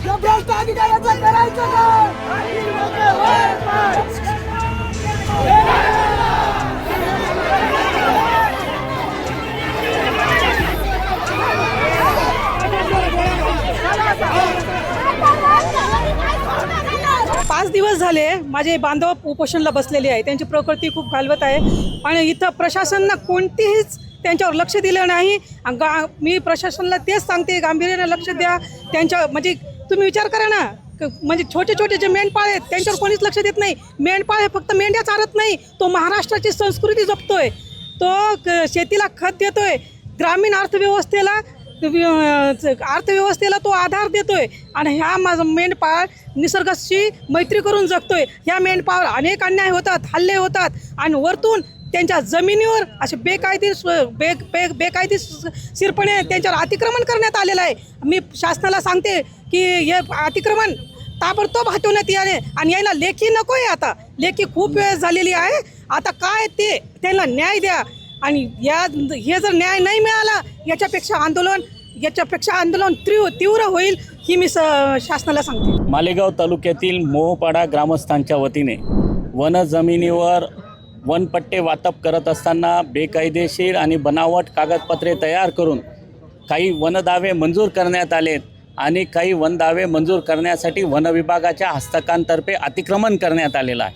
या भ्रष्ट अधिकाऱ्याचं करायचं पाच दिवस झाले माझे बांधव उपोषणला बसलेले आहे. त्यांची प्रकृती खूप घालवत आहे आणि इथं प्रशासनानं कोणतीच त्यांच्यावर लक्ष दिलं नाही. मी प्रशासनाला तेच सांगते, गांभीर्याने लक्ष द्या त्यांच्या. म्हणजे तुम्ही विचार करा ना, म्हणजे छोटे छोटे जे मेंढपाळ आहेत त्यांच्यावर कोणीच लक्ष देत नाही. मेंढपाळ हे फक्त मेंढ्या चारत नाही, तो महाराष्ट्राची संस्कृती जपतोय, तो शेतीला खत देतोय, ग्रामीण अर्थव्यवस्थेला तो आधार देतोय. आणि ह्या माझा मेंढपाळ निसर्गाशी मैत्री करून जगतोय. ह्या मेंढपाळावर अनेक अन्याय होतात, हल्ले होतात आणि वरतून त्यांच्या जमिनीवर असे बेकायदेशीरपणे त्यांच्यावर अतिक्रमण करण्यात आलेलं आहे. मी शासनाला सांगते की हे अतिक्रमण ताबडतोब हटवण्यात यावे आणि यायला लेखी नको आहे. आता लेखी खूप वेळ झालेली आहे. आता काय ते त्यांना न्याय द्या. आणि हे जर न्याय नाही मिळाला याच्यापेक्षा आंदोलन तीव्र होईल ही मी शासनाला सांगते. मालेगाव तालुक्यातील मोहपाडा ग्रामस्थांच्या वतीने वन जमिनीवर वनपट्टे वाटप करत असताना बेकायदेशीर आणि बनावट कागदपत्रे तयार करून काही वनदावे मंजूर करण्यात आलेत आणि काही वनदावे मंजूर करण्यासाठी वनविभागाच्या हस्तकांतर्फे अतिक्रमण करण्यात आलेलं आहे.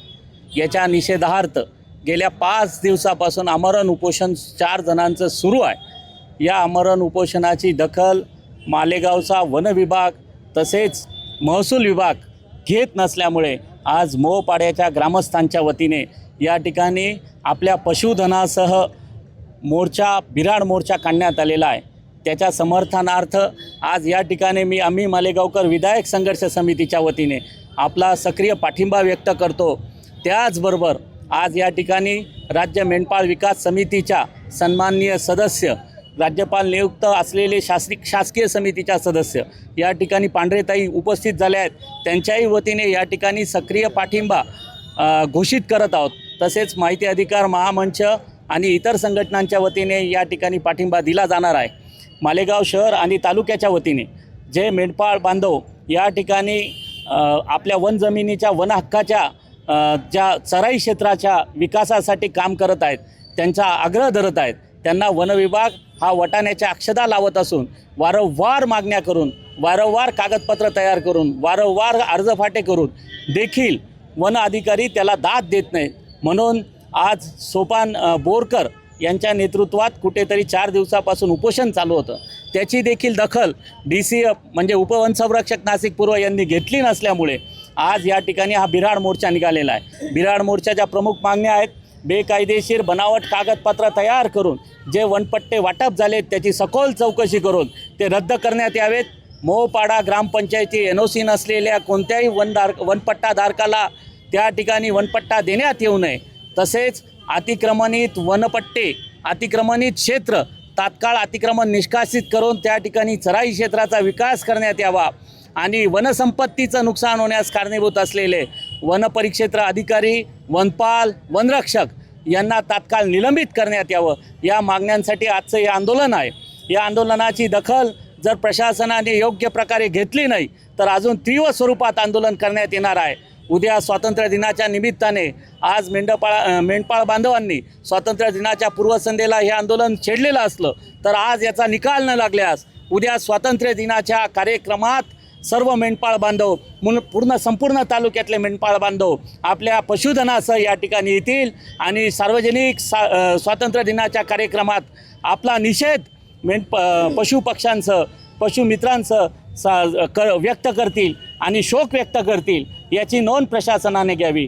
याच्या निषेधार्थ गेल्या 5 दिवसापासून आमरण उपोषण 4 जणांचं सुरू आहे. या आमरण उपोषणाची दखल मालेगावचा वन विभाग तसेच महसूल विभाग घेत नसल्यामुळे आज मोहपाड्याच्या ग्रामस्थांच्या वतीने या ठिकाणी आपल्या पशुधनासह बिराड मोर्चा काढण्यात आलेला आहे. त्याच्या समर्थनार्थ आज या ठिकाणी आम्ही मालेगावकर विधायक संघर्ष समितीच्या वतीने आपला सक्रिय पाठिंबा व्यक्त करतो. त्याचबरोबर आज या ठिकाणी राज्य मेंढपाळ विकास समितीच्या सन्माननीय सदस्य, राज्यपाल नियुक्त असलेले शासकीय समितीच्या सदस्य या ठिकाणी पांढरेताई उपस्थित झाले आहेत. त्यांच्याही वतीने या ठिकाणी सक्रिय पाठिंबा घोषित करत आहोत. तसेच माहिती अधिकार महामंच आणि इतर संघटनांच्या वतीने या ठिकाणी पाठिंबा दिला जाणार आहे. मालेगाव शहर आणि तालुक्याच्या वतीने जे मेंढपाळ बांधव या ठिकाणी आपल्या वन जमिनीच्या वन हक्काच्या ज्या चराई क्षेत्राच्या विकासासाठी काम करत आहेत, त्यांचा आग्रह धरत आहेत, त्यांना वनविभाग हा वटाण्याच्या अक्षता लावत असून वारंवार मागण्या करून, वारंवार कागदपत्र तयार करून, वारंवार अर्जफाटे करून देखील वन अधिकारी त्याला दाद देत नाहीत. म्हणून आज सोपान बोरकर यांच्या नेतृत्वात कुठेतरी 4 दिवसापासून उपोषण चालू होतं. त्याची देखील दखल DCF म्हणजे उपवनसंरक्षक नाशिक पूर्व यांनी घेतली नसल्यामुळे आज या ठिकाणी हा बिराड मोर्चा निघालेला आहे. बिराड मोर्चाच्या प्रमुख मागण्या आहेत, बेकायदेशीर बनावट कागदपत्र तयार करून जे वनपट्टे वाटप झालेत त्याची सखोल चौकशी करून ते रद्द करण्यात यावेत. मोहपाडा ग्रामपंचायती NOC नसलेल्या कोणत्याही वनपट्टाधारकाला त्या ठिकाणी वनपट्टा देण्यात येऊ नये. तसेच अतिक्रमणित क्षेत्र तात्काळ अतिक्रमण निष्कासित करून त्या ठिकाणी चराई क्षेत्राचा विकास करण्यात यावा आणि वनसंपत्तीचं नुकसान होण्यास कारणीभूत असलेले वनपरिक्षेत्र अधिकारी, वनपाल, वनरक्षक यांना तात्काळ निलंबित करण्यात यावं. या मागण्यांसाठी आजचं हे आंदोलन आहे. या आंदोलनाची दखल जर प्रशासनाने योग्य प्रकारे घेतली नाही तर अजून तीव्र स्वरूपात आंदोलन करण्यात येणार आहे. उद्या स्वातंत्र्य दिनाच्या निमित्ताने आज मेंढपाळ बांधवांनी स्वातंत्र्य दिनाच्या पूर्वसंध्येला हे आंदोलन छेडलेलं असलं तर आज याचा निकाल न लागल्यास उद्या स्वातंत्र्य दिनाच्या कार्यक्रमात सर्व मेंढपाळ बांधव संपूर्ण तालुक्यातले मेंढपाळ बांधव आपल्या पशुधनासह या ठिकाणी येतील आणि सार्वजनिक स्वातंत्र्य दिनाच्या कार्यक्रमात आपला निषेध पशुपक्ष्यांसह पशुमित्रांसह व्यक्त करतील आणि शोक व्यक्त करतील. याची नोंद प्रशासनाने घ्यावी.